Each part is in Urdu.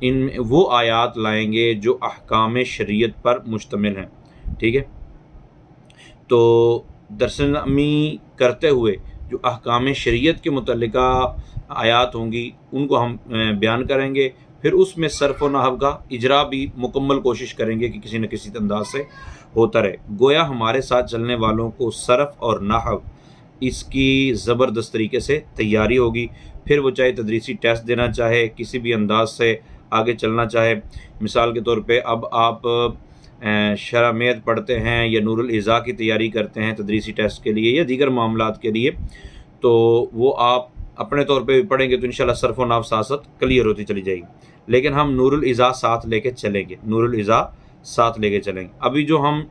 ان وہ آیات لائیں گے جو احکام شریعت پر مشتمل ہیں، ٹھیک ہے۔ تو درس نظمی کرتے ہوئے جو احکام شریعت کے متعلقہ آیات ہوں گی ان کو ہم بیان کریں گے، پھر اس میں صرف و نحو کا اجرا بھی مکمل کوشش کریں گے کہ کسی نہ کسی انداز سے ہوتا رہے، گویا ہمارے ساتھ چلنے والوں کو صرف اور نحو اس کی زبردست طریقے سے تیاری ہوگی، پھر وہ چاہے تدریسی ٹیسٹ دینا چاہے، کسی بھی انداز سے آگے چلنا چاہے۔ مثال کے طور پہ اب آپ شرح میت پڑھتے ہیں یا نور الازا کی تیاری کرتے ہیں تدریسی ٹیسٹ کے لیے یا دیگر معاملات کے لیے، تو وہ آپ اپنے طور پہ بھی پڑھیں گے تو انشاءاللہ صرف و نحو ساتھ کلیئر ہوتی چلی جائے گی، لیکن ہم نور الازا ساتھ لے کے چلیں گے، نور الازا ساتھ لے کے چلیں گے۔ ابھی جو ہم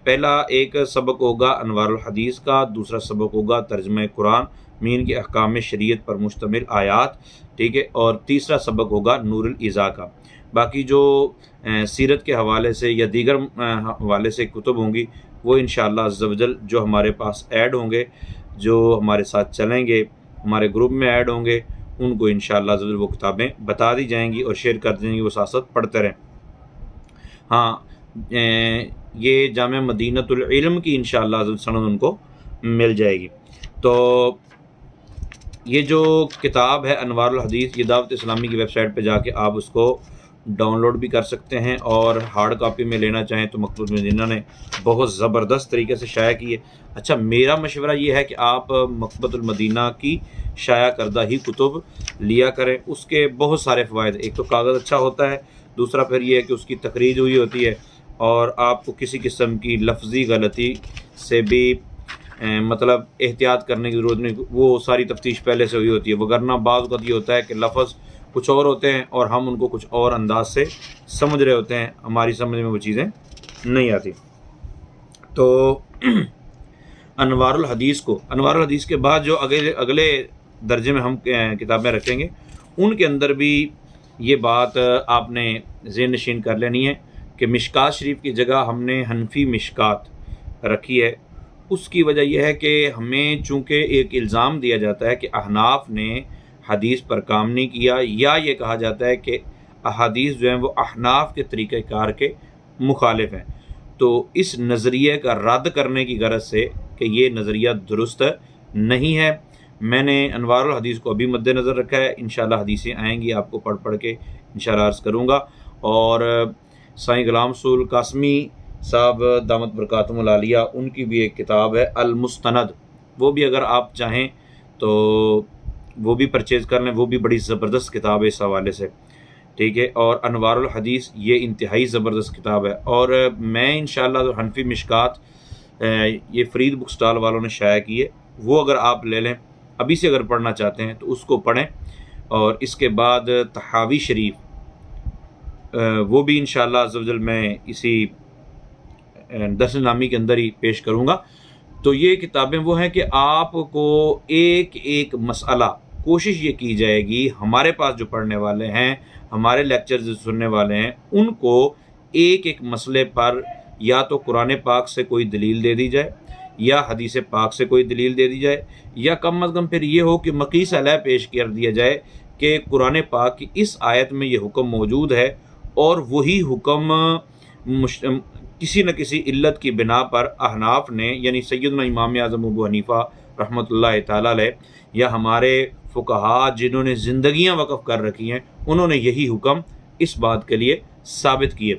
پہلا ایک سبق ہوگا انوار الحدیث کا، دوسرا سبق ہوگا ترجمہ قرآن مین کے احکام شریعت پر مشتمل آیات، ٹھیک ہے، اور تیسرا سبق ہوگا نور الازا کا۔ باقی جو سیرت کے حوالے سے یا دیگر حوالے سے کتب ہوں گی وہ انشاءاللہ عز و جل جو ہمارے پاس ایڈ ہوں گے، جو ہمارے ساتھ چلیں گے، ہمارے گروپ میں ایڈ ہوں گے، ان کو انشاءاللہ عز و جل وہ کتابیں بتا دی جائیں گی اور شیئر کر دیں گی، وہ ساتھ ساتھ پڑھتے رہیں۔ ہاں یہ جامعہ مدینۃ العلم کی انشاءاللہ عز و جل سند ان کو مل جائے گی۔ تو یہ جو کتاب ہے انوار الحدیث، یہ دعوت اسلامی کی ویب سائٹ پہ جا کے آپ اس کو ڈاؤن لوڈ بھی کر سکتے ہیں، اور ہارڈ کاپی میں لینا چاہیں تو مکتبۃ المدینہ نے بہت زبردست طریقے سے شائع کی ہے۔ اچھا، میرا مشورہ یہ ہے کہ آپ مکتبۃ المدینہ کی شائع کردہ ہی کتب لیا کریں، اس کے بہت سارے فوائد، ایک تو کاغذ اچھا ہوتا ہے، دوسرا پھر یہ ہے کہ اس کی تخریج ہوئی ہوتی ہے اور آپ کو کسی قسم کی لفظی غلطی سے بھی مطلب احتیاط کرنے کی ضرورت نہیں، وہ ساری تفتیش پہلے سے ہوئی ہوتی ہے، وگرنہ بعض اوقات یہ ہوتا ہے کہ لفظ کچھ اور ہوتے ہیں اور ہم ان کو کچھ اور انداز سے سمجھ رہے ہوتے ہیں، ہماری سمجھ میں وہ چیزیں نہیں آتی۔ تو انوار الحدیث کو، انوار الحدیث کے بعد جو اگلے درجے میں ہم کتابیں رکھیں گے ان کے اندر بھی یہ بات آپ نے ذہن نشین کر لینی ہے کہ مشکات شریف کی جگہ ہم نے حنفی مشکات رکھی ہے۔ اس کی وجہ یہ ہے کہ ہمیں چونکہ ایک الزام دیا جاتا ہے کہ احناف نے حدیث پر کام نہیں کیا، یا یہ کہا جاتا ہے کہ احادیث جو ہیں وہ احناف کے طریقہ کار کے مخالف ہیں، تو اس نظریے کا رد کرنے کی غرض سے کہ یہ نظریہ درست نہیں ہے، میں نے انوار الحدیث کو ابھی مد نظر رکھا ہے۔ انشاءاللہ حدیثیں آئیں گی، آپ کو پڑھ کے انشاءاللہ عرض کروں گا۔ اور سائیں غلام رسول قاسمی صاحب دامت برکاتہم العالیہ، ان کی بھی ایک کتاب ہے المستند، وہ بھی اگر آپ چاہیں تو وہ بھی پرچیز کر لیں، وہ بھی بڑی زبردست کتاب ہے اس حوالے سے، ٹھیک ہے۔ اور انوار الحدیث یہ انتہائی زبردست کتاب ہے، اور میں انشاءاللہ حنفی مشکات یہ فرید بک سٹال والوں نے شائع کی ہے، وہ اگر آپ لے لیں، ابھی سے اگر پڑھنا چاہتے ہیں تو اس کو پڑھیں، اور اس کے بعد تحاوی شریف وہ بھی انشاءاللہ عز و جل میں اسی درس نامی کے اندر ہی پیش کروں گا۔ تو یہ کتابیں وہ ہیں کہ آپ کو ایک ایک مسئلہ کوشش یہ کی جائے گی، ہمارے پاس جو پڑھنے والے ہیں، ہمارے لیکچرز سننے والے ہیں، ان کو ایک ایک مسئلے پر یا تو قرآن پاک سے کوئی دلیل دے دی جائے یا حدیث پاک سے کوئی دلیل دے دی جائے، یا کم از کم پھر یہ ہو کہ مقیس علیہ پیش کر دیا جائے کہ قرآن پاک کی اس آیت میں یہ حکم موجود ہے، اور وہی حکم کسی نہ کسی علت کی بنا پر احناف نے، یعنی سیدنا امام اعظم ابو حنیفہ رحمۃ اللہ تعالیٰ علیہ، یا ہمارے فقہا جنہوں نے زندگیاں وقف کر رکھی ہیں، انہوں نے یہی حکم اس بات کے لیے ثابت کیے۔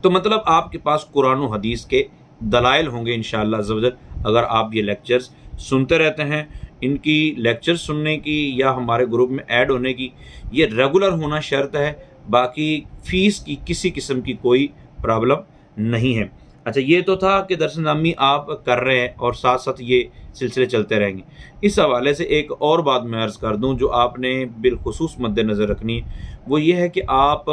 تو مطلب آپ کے پاس قرآن و حدیث کے دلائل ہوں گے انشاءاللہ عز و جل، اگر آپ یہ لیکچرز سنتے رہتے ہیں۔ ان کی لیکچر سننے کی یا ہمارے گروپ میں ایڈ ہونے کی یہ ریگولر ہونا شرط ہے، باقی فیس کی کسی قسم کی کوئی پرابلم نہیں ہے۔ اچھا، یہ تو تھا کہ درس نامی آپ کر رہے ہیں اور ساتھ ساتھ یہ سلسلے چلتے رہیں گے۔ اس حوالے سے ایک اور بات میں عرض کر دوں جو آپ نے بالخصوص مد نظر رکھنی ہے، وہ یہ ہے کہ آپ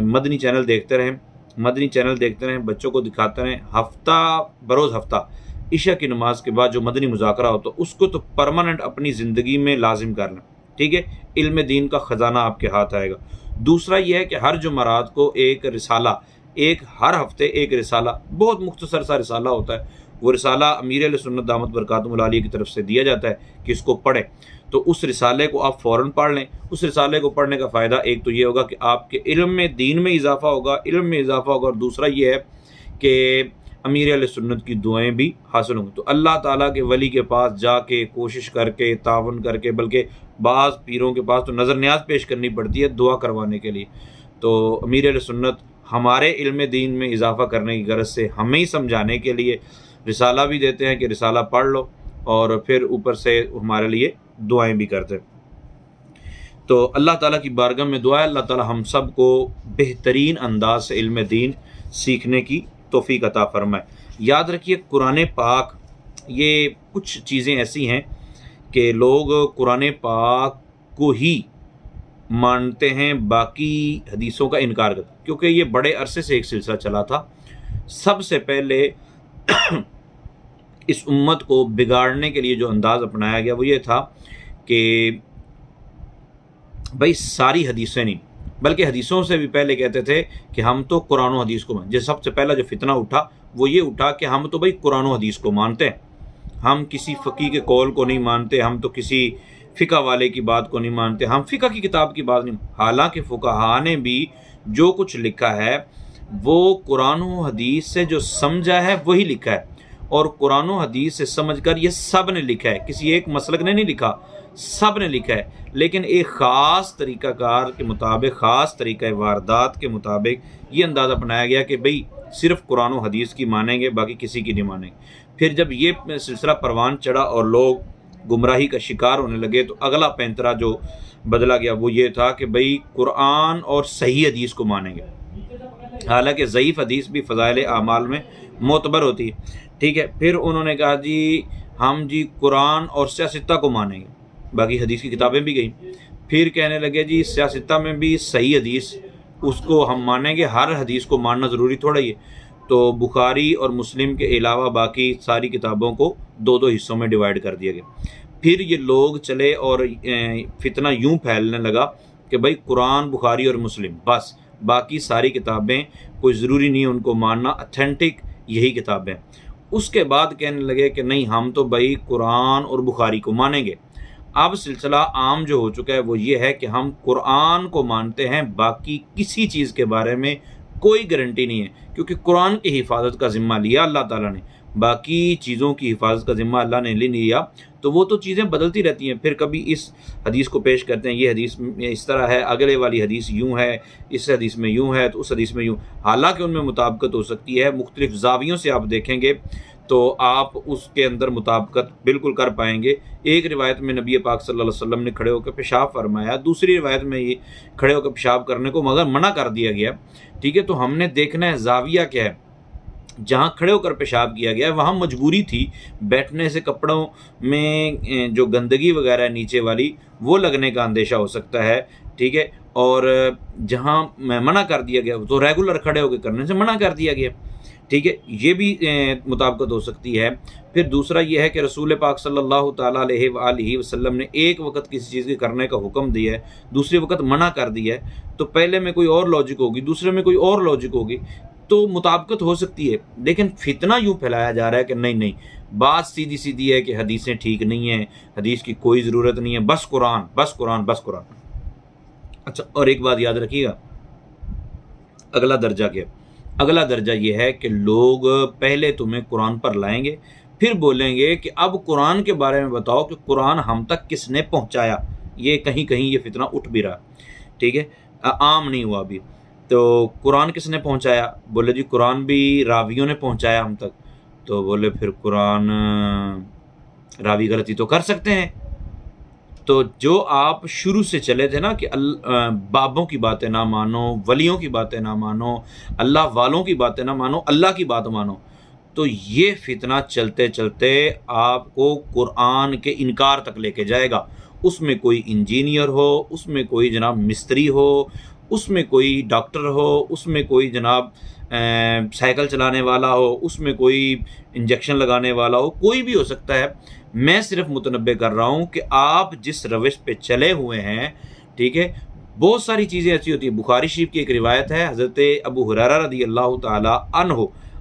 مدنی چینل دیکھتے رہیں، مدنی چینل دیکھتے رہیں، بچوں کو دکھاتے رہیں، ہفتہ بروز ہفتہ عشاء کی نماز کے بعد جو مدنی مذاکرہ ہوتا ہے اس کو تو پرماننٹ اپنی زندگی میں لازم کر لیں، ٹھیک ہے۔ علم دین کا خزانہ آپ کے ہاتھ آئے گا۔ دوسرا یہ ہے کہ ہر جمعرات کو ایک رسالہ، ہر ہفتے ایک رسالہ، بہت مختصر سا رسالہ ہوتا ہے، وہ رسالہ امیر اہل سنت دامت برکاتہم العالیہ کی طرف سے دیا جاتا ہے کہ اس کو پڑھیں، تو اس رسالے کو آپ فوراً پڑھ لیں۔ اس رسالے کو پڑھنے کا فائدہ ایک تو یہ ہوگا کہ آپ کے علم میں دین میں اضافہ ہوگا، اور دوسرا یہ ہے کہ امیر اہل سنت کی دعائیں بھی حاصل ہوں گی۔ تو اللہ تعالیٰ کے ولی کے پاس جا کے کوشش کر کے تعاون کر کے، بلکہ بعض پیروں کے پاس تو نظر نیاز پیش کرنی پڑتی ہے دعا کروانے کے لیے، تو امیر اہل سنت ہمارے علم دین میں اضافہ کرنے کی غرض سے ہمیں ہی سمجھانے کے لیے رسالہ بھی دیتے ہیں کہ رسالہ پڑھ لو، اور پھر اوپر سے ہمارے لیے دعائیں بھی کرتے ہیں۔ تو اللہ تعالیٰ کی بارگاہ میں دعا ہے اللہ تعالیٰ ہم سب کو بہترین انداز سے علم دین سیکھنے کی توفیق عطا فرمائے۔ یاد رکھیے قرآن پاک، یہ کچھ چیزیں ایسی ہیں کہ لوگ قرآن پاک کو ہی مانتے ہیں، باقی حدیثوں کا انکار کرتے ہیں، کیونکہ یہ بڑے عرصے سے ایک سلسلہ چلا تھا۔ سب سے پہلے اس امت کو بگاڑنے کے لیے جو انداز اپنایا گیا وہ یہ تھا کہ بھائی ساری حدیثیں نہیں، بلکہ حدیثوں سے بھی پہلے کہتے تھے کہ ہم تو قرآن و حدیث کو مانتے۔ جیسے سب سے پہلا جو فتنہ اٹھا وہ یہ اٹھا کہ ہم تو بھائی قرآن و حدیث کو مانتے ہیں، ہم کسی فقی کے قول کو نہیں مانتے، ہم تو کسی فقہ والے کی بات کو نہیں مانتے، ہم فقہ کی کتاب کی بات نہیں۔ حالانکہ فقہاء نے بھی جو کچھ لکھا ہے وہ قرآن و حدیث سے جو سمجھا ہے وہی لکھا ہے، اور قرآن و حدیث سے سمجھ کر یہ سب نے لکھا ہے، کسی ایک مسلک نے نہیں لکھا، سب نے لکھا ہے، لیکن ایک خاص طریقہ کار کے مطابق، خاص طریقہ واردات کے مطابق یہ انداز اپنایا گیا کہ بھئی صرف قرآن و حدیث کی مانیں گے، باقی کسی کی نہیں مانیں گے۔ پھر جب یہ سلسلہ پروان چڑھا اور لوگ گمراہی کا شکار ہونے لگے تو اگلا پینترا جو بدلا گیا وہ یہ تھا کہ بھئی قرآن اور صحیح حدیث کو مانیں گے، حالانکہ ضعیف حدیث بھی فضائل اعمال میں معتبر ہوتی ہے، ٹھیک ہے۔ پھر انہوں نے کہا جی ہم جی قرآن اور سیاستہ کو مانیں گے، باقی حدیث کی کتابیں بھی گئیں۔ پھر کہنے لگے جی سیاستہ میں بھی صحیح حدیث اس کو ہم مانیں گے، ہر حدیث کو ماننا ضروری تھوڑا ہی ہے۔ تو بخاری اور مسلم کے علاوہ باقی ساری کتابوں کو دو دو حصوں میں ڈیوائیڈ کر دیا گیا۔ پھر یہ لوگ چلے اور فتنہ یوں پھیلنے لگا کہ بھائی قرآن، بخاری اور مسلم بس، باقی ساری کتابیں کوئی ضروری نہیں ان کو ماننا، اتھینٹک یہی کتابیں۔ اس کے بعد کہنے لگے کہ نہیں ہم تو بھائی قرآن اور بخاری کو مانیں گے۔ اب سلسلہ عام جو ہو چکا ہے وہ یہ ہے کہ ہم قرآن کو مانتے ہیں، باقی کسی چیز کے بارے میں کوئی گارنٹی نہیں ہے، کیونکہ قرآن کی حفاظت کا ذمہ لیا اللہ تعالیٰ نے، باقی چیزوں کی حفاظت کا ذمہ اللہ نے نہیں لیا، تو وہ تو چیزیں بدلتی رہتی ہیں۔ پھر کبھی اس حدیث کو پیش کرتے ہیں، یہ حدیث اس طرح ہے، اگلے والی حدیث یوں ہے، اس حدیث میں یوں ہے، تو اس حدیث میں یوں، حالانکہ ان میں مطابقت ہو سکتی ہے، مختلف زاویوں سے آپ دیکھیں گے تو آپ اس کے اندر مطابقت بالکل کر پائیں گے۔ ایک روایت میں نبی پاک صلی اللہ علیہ وسلم نے کھڑے ہو کر پیشاب فرمایا، دوسری روایت میں یہ کھڑے ہو کر پیشاب کرنے کو مگر منع کر دیا گیا، ٹھیک ہے۔ تو ہم نے دیکھنا ہے زاویہ کیا ہے۔ جہاں کھڑے ہو کر پیشاب کیا گیا وہاں مجبوری تھی، بیٹھنے سے کپڑوں میں جو گندگی وغیرہ ہے نیچے والی وہ لگنے کا اندیشہ ہو سکتا ہے، ٹھیک ہے۔ اور جہاں منع کر دیا گیا تو ریگولر کھڑے ہو کے کرنے سے منع کر دیا گیا، ٹھیک ہے، یہ بھی مطابقت ہو سکتی ہے۔ پھر دوسرا یہ ہے کہ رسول پاک صلی اللہ تعالیٰ علیہ وآلہ وسلم نے ایک وقت کسی چیز کے کرنے کا حکم دیا ہے، دوسرے وقت منع کر دیا ہے، تو پہلے میں کوئی اور لاجک ہوگی، دوسرے میں کوئی اور لاجک ہوگی، تو مطابقت ہو سکتی ہے۔ لیکن فتنہ یوں پھیلایا جا رہا ہے کہ نہیں بات سیدھی سیدھی ہے کہ حدیثیں ٹھیک نہیں ہیں، حدیث کی کوئی ضرورت نہیں ہے، بس قرآن بس قرآن بس قرآن۔ اچھا، اور ایک بات یاد رکھیے گا، اگلا درجہ کیا؟ اگلا درجہ یہ ہے کہ لوگ پہلے تمہیں قرآن پر لائیں گے، پھر بولیں گے کہ اب قرآن کے بارے میں بتاؤ کہ قرآن ہم تک کس نے پہنچایا۔ یہ کہیں کہیں یہ فتنہ اٹھ بھی رہا، ٹھیک ہے، عام نہیں ہوا ابھی۔ تو قرآن کس نے پہنچایا؟ بولے جی قرآن بھی راویوں نے پہنچایا ہم تک۔ تو بولے پھر قرآن راوی غلطی تو کر سکتے ہیں۔ تو جو آپ شروع سے چلے تھے نا کہ بابوں کی باتیں نہ مانو، ولیوں کی باتیں نہ مانو، اللہ والوں کی باتیں نہ مانو، اللہ کی بات مانو، تو یہ فتنہ چلتے چلتے آپ کو قرآن کے انکار تک لے کے جائے گا۔ اس میں کوئی انجینئر ہو، اس میں کوئی جناب مستری ہو، اس میں کوئی ڈاکٹر ہو، اس میں کوئی جناب سائیکل چلانے والا ہو، اس میں کوئی انجیکشن لگانے والا ہو، کوئی بھی ہو سکتا ہے۔ میں صرف متنبہ کر رہا ہوں کہ آپ جس روش پہ چلے ہوئے ہیں، ٹھیک ہے، بہت ساری چیزیں ایسی ہوتی ہیں۔ بخاری شریف کی ایک روایت ہے، حضرت ابو ہریرہ رضی اللہ تعالی عنہ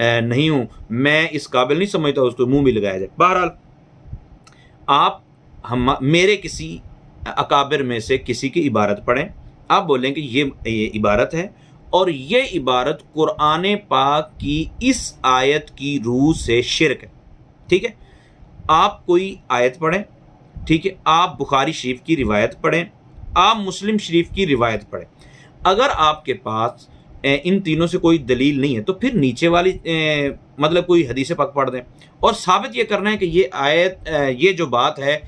نہیں ہوں، میں اس قابل نہیں سمجھتا اس کو منہ بھی لگایا جائے۔ بہرحال آپ میرے کسی اکابر میں سے کسی کی عبارت پڑھیں، آپ بولیں کہ یہ عبارت ہے اور یہ عبارت قرآن پاک کی اس آیت کی روح سے شرک ہے، ٹھیک ہے؟ آپ کوئی آیت پڑھیں، ٹھیک ہے، آپ بخاری شریف کی روایت پڑھیں، آپ مسلم شریف کی روایت پڑھیں، اگر آپ کے پاس ان تینوں سے کوئی دلیل نہیں ہے تو پھر نیچے والی مطلب کوئی حدیث پاک پڑھ دیں اور ثابت یہ کرنا ہے کہ یہ آیت، یہ جو بات ہے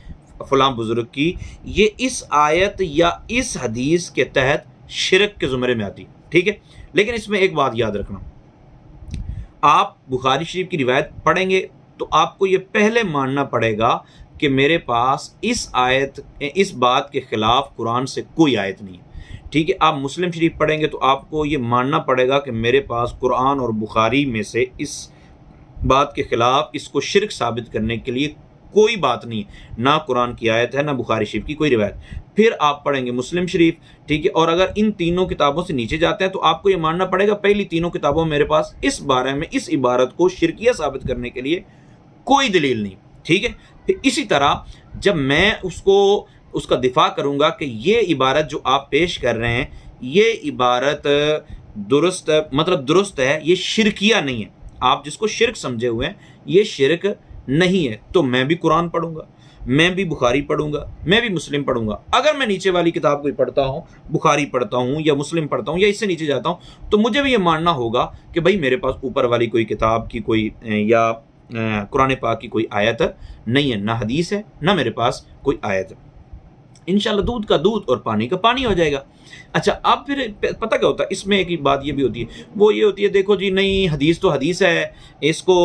فلاں بزرگ کی، یہ اس آیت یا اس حدیث کے تحت شرک کے زمرے میں آتی، ٹھیک ہے؟ لیکن اس میں ایک بات یاد رکھنا، آپ بخاری شریف کی روایت پڑھیں گے تو آپ کو یہ پہلے ماننا پڑے گا کہ میرے پاس اس بات کے خلاف قرآن سے کوئی آیت نہیں ہے، ٹھیک ہے؟ آپ مسلم شریف پڑھیں گے تو آپ کو یہ ماننا پڑے گا کہ میرے پاس قرآن اور بخاری میں سے اس بات کے خلاف اس کو شرک ثابت کرنے کے لیے کوئی بات نہیں ہے، نہ قرآن کی آیت ہے نہ بخاری شریف کی کوئی روایت۔ پھر آپ پڑھیں گے مسلم شریف، ٹھیک ہے؟ اور اگر ان تینوں کتابوں سے نیچے جاتے ہیں تو آپ کو یہ ماننا پڑے گا پہلی تینوں کتابوں میں میرے پاس اس بارے میں اس عبارت کو شرکیہ ثابت کرنے کے لیے کوئی دلیل نہیں، ٹھیک ہے؟ پھر اسی طرح جب میں اس کا دفاع کروں گا کہ یہ عبارت جو آپ پیش کر رہے ہیں یہ عبارت درست ہے، یہ شرکیہ نہیں ہے، آپ جس کو شرک سمجھے ہوئے ہیں یہ شرک نہیں ہے، تو میں بھی قرآن پڑھوں گا، میں بھی بخاری پڑھوں گا، میں بھی مسلم پڑھوں گا۔ اگر میں نیچے والی کتاب کوئی پڑھتا ہوں، بخاری پڑھتا ہوں یا مسلم پڑھتا ہوں یا اس سے نیچے جاتا ہوں، تو مجھے بھی یہ ماننا ہوگا کہ بھائی میرے پاس اوپر والی کوئی کتاب کی کوئی یا قرآن پاک کی کوئی آیت نہیں ہے، نہ حدیث ہے نہ میرے پاس کوئی آیت ہے۔ انشاءاللہ دودھ کا دودھ اور پانی کا پانی ہو جائے گا۔ اچھا، اب پھر پتہ کیا ہوتا ہے اس میں؟ ایک بات یہ بھی ہوتی ہے، وہ یہ ہوتی ہے دیکھو جی نہیں حدیث تو حدیث ہے، اس کو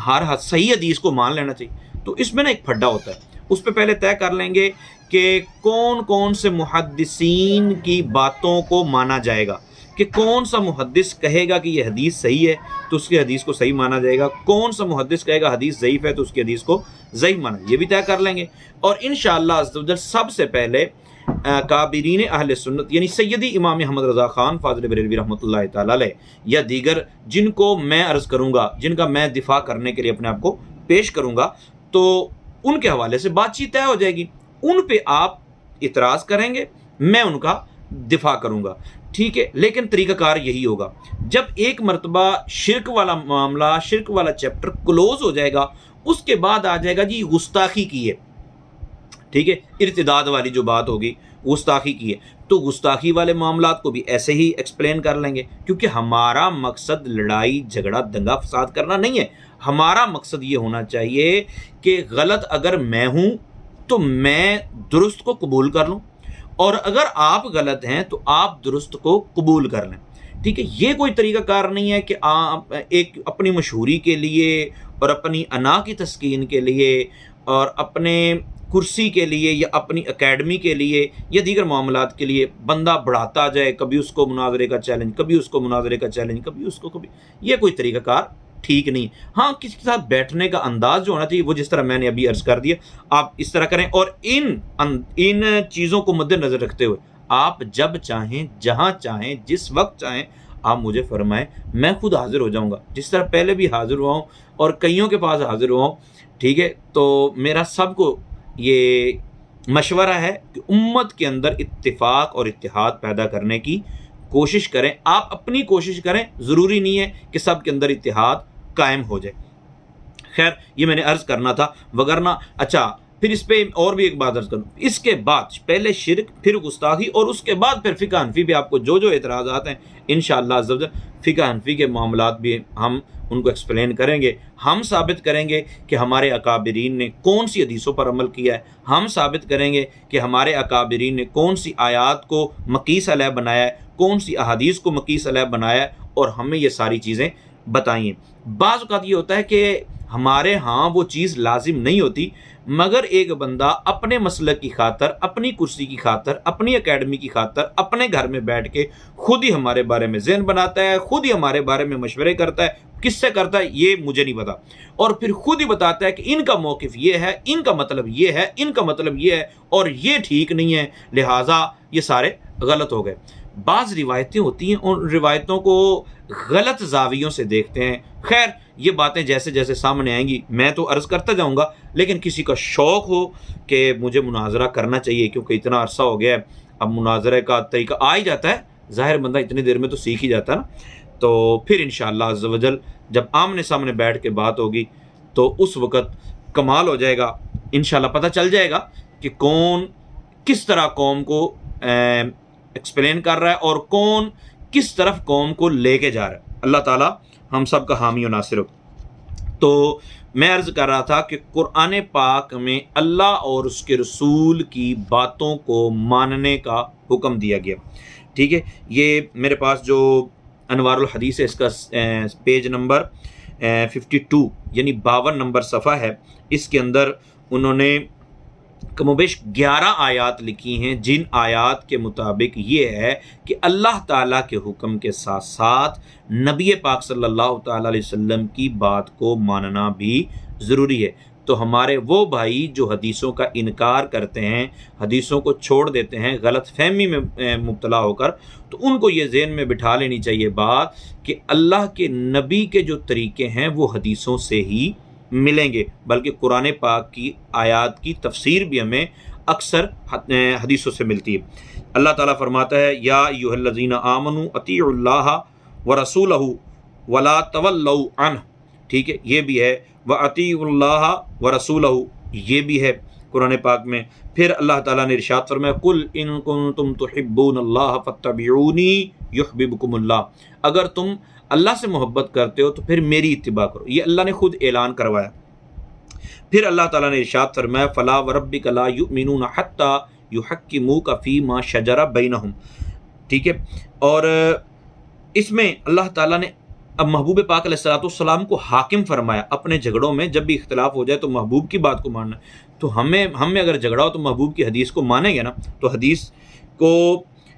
ہر صحیح حدیث کو مان لینا چاہیے۔ تو اس میں نا ایک پھڈا ہوتا ہے، اس پہ پہلے طے کر لیں گے کہ کون کون سے محدثین کی باتوں کو مانا جائے گا، کہ کون سا محدث کہے گا کہ یہ حدیث صحیح ہے تو اس کی حدیث کو صحیح مانا جائے گا، کون سا محدث کہے گا حدیث ضعیف ہے تو اس کی حدیث کو ضعیف مانا، یہ بھی طے کر لیں گے۔ اور انشاءاللہ عز و جل سب سے پہلے کابرین اہل سنت یعنی سیدی امام احمد رضا خان فاضل بریلوی رحمۃ اللہ تعالی علیہ یا دیگر جن کو میں عرض کروں گا، جن کا میں دفاع کرنے کے لیے اپنے آپ کو پیش کروں گا، تو ان کے حوالے سے بات چیت طے ہو جائے گی، ان پہ آپ اعتراض کریں گے، میں ان کا دفاع کروں گا، ٹھیک ہے؟ لیکن طریقہ کار یہی ہوگا، جب ایک مرتبہ شرک والا معاملہ، شرک والا چیپٹر کلوز ہو جائے گا، اس کے بعد آ جائے گا جی گستاخی کی ہے، ٹھیک ہے؟ ارتداد والی جو بات ہوگی گستاخی کی ہے، تو گستاخی والے معاملات کو بھی ایسے ہی ایکسپلین کر لیں گے، کیونکہ ہمارا مقصد لڑائی جھگڑا دنگا فساد کرنا نہیں ہے، ہمارا مقصد یہ ہونا چاہیے کہ غلط اگر میں ہوں تو میں درست کو قبول کر لوں، اور اگر آپ غلط ہیں تو آپ درست کو قبول کر لیں، ٹھیک ہے؟ یہ کوئی طریقہ کار نہیں ہے کہ آپ ایک اپنی مشہوری کے لیے اور اپنی انا کی تسکین کے لیے اور اپنے کرسی کے لیے یا اپنی اکیڈمی کے لیے یا دیگر معاملات کے لیے بندہ بڑھاتا جائے، کبھی اس کو مناظرے کا چیلنج، کبھی اس کو مناظرے کا چیلنج، کبھی اس کو یہ کوئی طریقہ کار ٹھیک نہیں۔ ہاں، کسی کے ساتھ بیٹھنے کا انداز جو ہونا چاہیے وہ جس طرح میں نے ابھی عرض کر دیا آپ اس طرح کریں، اور ان چیزوں کو مد نظر رکھتے ہوئے آپ جب چاہیں، جہاں چاہیں، جس وقت چاہیں آپ مجھے فرمائیں، میں خود حاضر ہو جاؤں گا، جس طرح پہلے بھی حاضر ہوا ہوں اور کئیوں کے پاس حاضر ہوا ہوں، ٹھیک ہے؟ تو میرا سب کو یہ مشورہ ہے کہ امت کے اندر اتفاق اور اتحاد پیدا کرنے کی کوشش کریں، آپ اپنی کوشش کریں، ضروری نہیں ہے کہ سب کے اندر اتحاد قائم ہو جائے۔ خیر، یہ میں نے عرض کرنا تھا، وگرنہ اچھا پھر اس پہ اور بھی ایک بات عرض کروں، اس کے بعد پہلے شرک، پھر گستاخی، اور اس کے بعد پھر فقہ حنفی پہ آپ کو جو اعتراضات ہیں انشاءاللہ عز و جل فقہ حنفی کے معاملات بھی ہم ان کو ایکسپلین کریں گے، ہم ثابت کریں گے کہ ہمارے اکابرین نے کون سی حدیثوں پر عمل کیا ہے، ہم ثابت کریں گے کہ ہمارے اکابرین نے کون سی آیات کو مقیس علیہ بنایا ہے، کون سی احادیث کو مقیس علیہ بنایا ہے، اور ہمیں یہ ساری چیزیں بتائیں۔ بعض اوقات یہ ہوتا ہے کہ ہمارے ہاں وہ چیز لازم نہیں ہوتی، مگر ایک بندہ اپنے مسلک کی خاطر، اپنی کرسی کی خاطر، اپنی اکیڈمی کی خاطر اپنے گھر میں بیٹھ کے خود ہی ہمارے بارے میں ذہن بناتا ہے، خود ہی ہمارے بارے میں مشورے کرتا ہے، کس سے کرتا ہے یہ مجھے نہیں پتا، اور پھر خود ہی بتاتا ہے کہ ان کا موقف یہ ہے، ان کا مطلب یہ ہے، ان کا مطلب یہ ہے، اور یہ ٹھیک نہیں ہے، لہٰذا یہ سارے غلط ہو گئے۔ بعض روایتیں ہوتی ہیں ان روایتوں کو غلط زاویوں سے دیکھتے ہیں. خیر یہ باتیں جیسے جیسے سامنے آئیں گی میں تو عرض کرتا جاؤں گا، لیکن کسی کا شوق ہو کہ مجھے مناظرہ کرنا چاہیے کیونکہ اتنا عرصہ ہو گیا ہے، اب مناظرے کا طریقہ آ ہی جاتا ہے، ظاہر بندہ اتنی دیر میں تو سیکھ ہی جاتا ہے نا. تو پھر انشاءاللہ عز و جل جب آمنے سامنے بیٹھ کے بات ہوگی تو اس وقت کمال ہو جائے گا. انشاءاللہ پتہ چل جائے گا کہ کون کس طرح قوم کو ایکسپلین کر رہا ہے اور کون کس طرف قوم کو لے کے جا رہا ہے. اللہ تعالی ہم سب کا حامی و ناصر ہو. تو میں عرض کر رہا تھا کہ قرآن پاک میں اللہ اور اس کے رسول کی باتوں کو ماننے کا حکم دیا گیا. ٹھیک ہے، یہ میرے پاس جو انوار الحدیث ہے اس کا پیج نمبر 52 یعنی 52 نمبر صفحہ ہے. اس کے اندر انہوں نے کم و بیش 11 آیات لکھی ہیں جن آیات کے مطابق یہ ہے کہ اللہ تعالیٰ کے حکم کے ساتھ ساتھ نبی پاک صلی اللہ تعالیٰ علیہ وسلم کی بات کو ماننا بھی ضروری ہے. تو ہمارے وہ بھائی جو حدیثوں کا انکار کرتے ہیں، حدیثوں کو چھوڑ دیتے ہیں غلط فہمی میں مبتلا ہو کر، تو ان کو یہ ذہن میں بٹھا لینی چاہیے بات کہ اللہ کے نبی کے جو طریقے ہیں وہ حدیثوں سے ہی ملیں گے، بلکہ قرآن پاک کی آیات کی تفسیر بھی ہمیں اکثر حدیثوں سے ملتی ہے. اللہ تعالیٰ فرماتا ہے یا ایھا الذین آمنوا اطیعوا اللہ ورسولہ ولا تولوا عنہ. ٹھیک ہے، یہ بھی ہے واطیعوا اللہ ورسولہ، یہ بھی ہے قرآن پاک میں. پھر اللہ تعالیٰ نے ارشاد فرمایا قل ان کنتم تحبون اللہ فاتبعونی یحببکم اللہ، اگر تم اللہ سے محبت کرتے ہو تو پھر میری اتباع کرو. یہ اللہ نے خود اعلان کروایا. پھر اللہ تعالیٰ نے ارشاد فرمایا فلا وربک لا یؤمنون حتی یحکموک فیما شجر بینہم. ٹھیک ہے، اور اس میں اللہ تعالیٰ نے اب محبوب پاک علیہ السلام کو حاکم فرمایا. اپنے جھگڑوں میں جب بھی اختلاف ہو جائے تو محبوب کی بات کو ماننا ہے. تو ہم میں اگر جھگڑا ہو تو محبوب کی حدیث کو مانیں گے نا، تو حدیث کو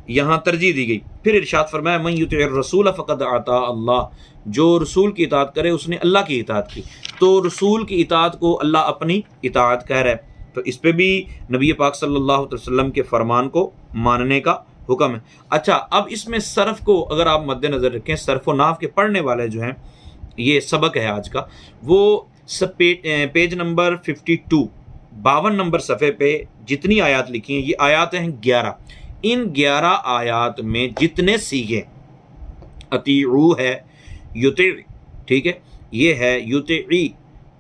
یہاں ترجیح دی گئی. پھر ارشاد فرمایا من یطع الرسول فقد اطاع اللہ، جو رسول کی اطاعت کرے اس نے اللہ کی اطاعت کی. تو رسول کی اطاعت کو اللہ اپنی اطاعت کہہ رہا ہے، تو اس پہ بھی نبی پاک صلی اللہ علیہ وسلم کے فرمان کو ماننے کا حکم ہے. اچھا، اب اس میں صرف کو اگر آپ مد نظر رکھیں، صرف و نحو کے پڑھنے والے جو ہیں، یہ سبق ہے آج کا، وہ پیج نمبر 52 52 نمبر صفحے پہ جتنی آیات لکھی ہیں، یہ آیات ہیں 11. ان 11 آیات میں جتنے سیغے اطیعو ہے، یطع، ٹھیک ہے، یہ ہے یطعی،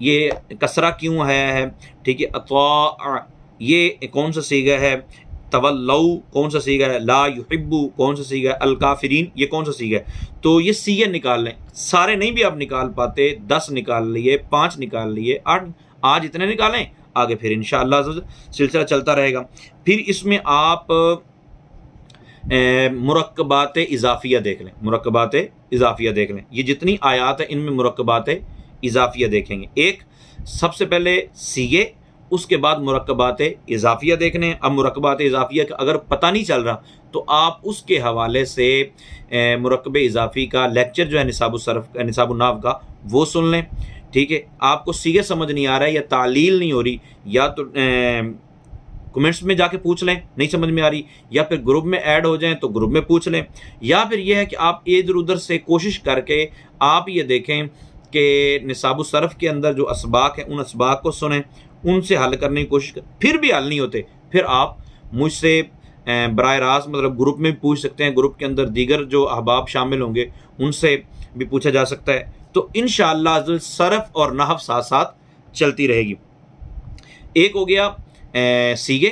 یہ کسرہ کیوں ہے، ٹھیک ہے، اطاع یہ کون سا سیغہ ہے، تولو کون سا سیغہ ہے، لا یحبو کون سا سیغہ ہے، الکافرین یہ کون سا سیغہ ہے. تو یہ سیغے نکال لیں، سارے نہیں بھی آپ نکال پاتے، 10 نکال لیے، 5 نکال لیے، 8 آج اتنے نکالیں، آگے پھر انشاءاللہ سلسلہ چلتا رہے گا. پھر اس میں آپ مرکبات اضافیہ دیکھ لیں، مرکبات اضافیہ دیکھ لیں. یہ جتنی آیات ہیں ان میں مرکبات اضافیہ دیکھیں گے. ایک سب سے پہلے سیغے، اس کے بعد مرکبات اضافیہ دیکھنے. اب مرکبات اضافیہ کا اگر پتہ نہیں چل رہا تو آپ اس کے حوالے سے مرکب اضافی کا لیکچر جو ہے نصاب الصرف نصاب النحو کا وہ سن لیں. ٹھیک ہے، آپ کو سیغے سمجھ نہیں آ رہا ہے یا تعلیل نہیں ہو رہی، یا تو کمنٹس میں جا کے پوچھ لیں نہیں سمجھ میں آ رہی، یا پھر گروپ میں ایڈ ہو جائیں تو گروپ میں پوچھ لیں، یا پھر یہ ہے کہ آپ ادھر ادھر سے کوشش کر کے آپ یہ دیکھیں کہ نصاب الصرف کے اندر جو اسباق ہیں ان اسباق کو سنیں، ان سے حل کرنے کی کوشش کریں. پھر بھی حل نہیں ہوتے پھر آپ مجھ سے براہ راست مطلب گروپ میں بھی پوچھ سکتے ہیں. گروپ کے اندر دیگر جو احباب شامل ہوں گے ان سے بھی پوچھا جا سکتا ہے. تو انشاءاللہ صرف اور نحو ساتھ ساتھ چلتی رہے گی. ایک ہو گیا سیغے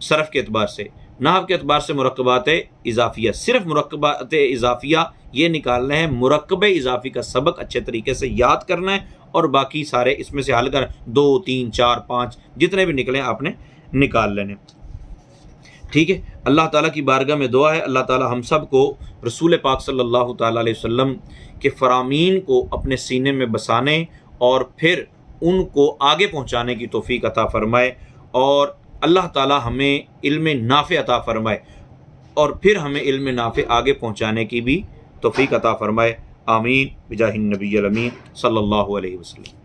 صرف کے اعتبار سے، نحو کے اعتبار سے مرکبات اضافیہ. صرف مرکبات اضافیہ یہ نکالنا ہے، مرکب اضافی کا سبق اچھے طریقے سے یاد کرنا ہے اور باقی سارے اس میں سے حل کر 2 3 4 5 جتنے بھی نکلیں آپ نے نکال لینے. ٹھیک ہے، اللہ تعالیٰ کی بارگاہ میں دعا ہے اللہ تعالیٰ ہم سب کو رسول پاک صلی اللہ تعالیٰ علیہ وسلم کے فرامین کو اپنے سینے میں بسانے اور پھر ان کو آگے پہنچانے کی توفیق عطا فرمائے، اور اللہ تعالیٰ ہمیں علم نافع عطا فرمائے اور پھر ہمیں علم نافع آگے پہنچانے کی بھی توفیق عطا فرمائے. آمین بجاہ النبی الامین صلی اللہ علیہ وسلم.